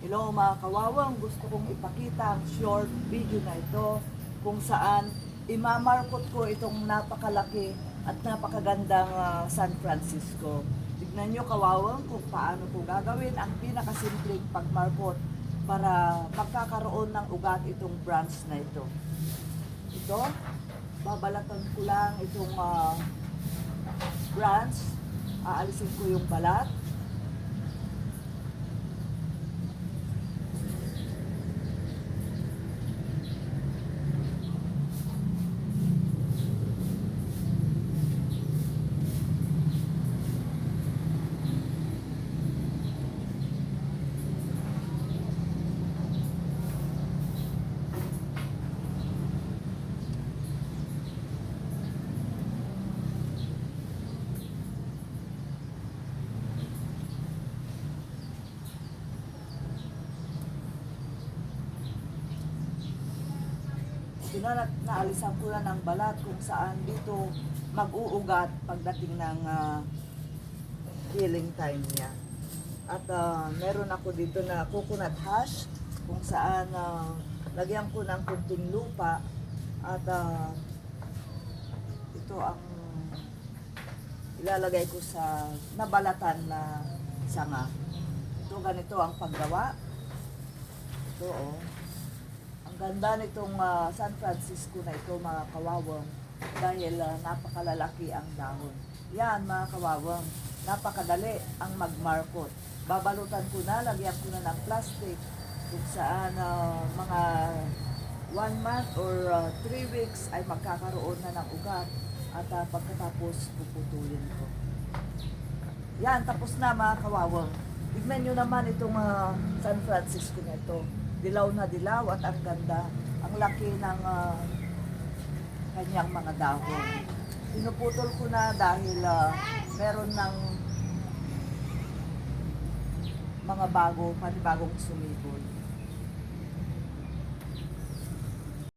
Hello mga kawawang, gusto kong ipakita ang short video na ito kung saan imamarkot ko itong napakalaki at napakagandang San Francisco. Tignan nyo kawawang kung paano ko gagawin ang pinakasimpleng pagmarkot para magkakaroon ng ugat itong branch na ito. Ito, babalatan ko lang itong branch, aalisin ko yung balat. Naalisan ko na ng balat kung saan dito mag-uugat pagdating ng healing time niya. At meron ako dito na coconut hash kung saan lagyan ko ng kunting lupa at ito ang ilalagay ko sa nabalatan na sanga. Ito ganito ang paggawa. Ito ang ganda nitong San Francisco na ito mga kawawang dahil napakalalaki ang dahon. Yan mga kawawang, napakadali ang magmarkot. Babalutan ko na, lagyan ko na ng plastic kung saan mga 1 month or 3 weeks ay magkakaroon na ng ugat at pagkatapos puputulin ko. Yan, tapos na mga kawawang. Tignan nyo naman itong San Francisco na ito. Dilaw na dilaw at ang ganda. Ang laki ng kanyang mga dahon. Pinuputol ko na dahil meron ng mga panibagong sumibol.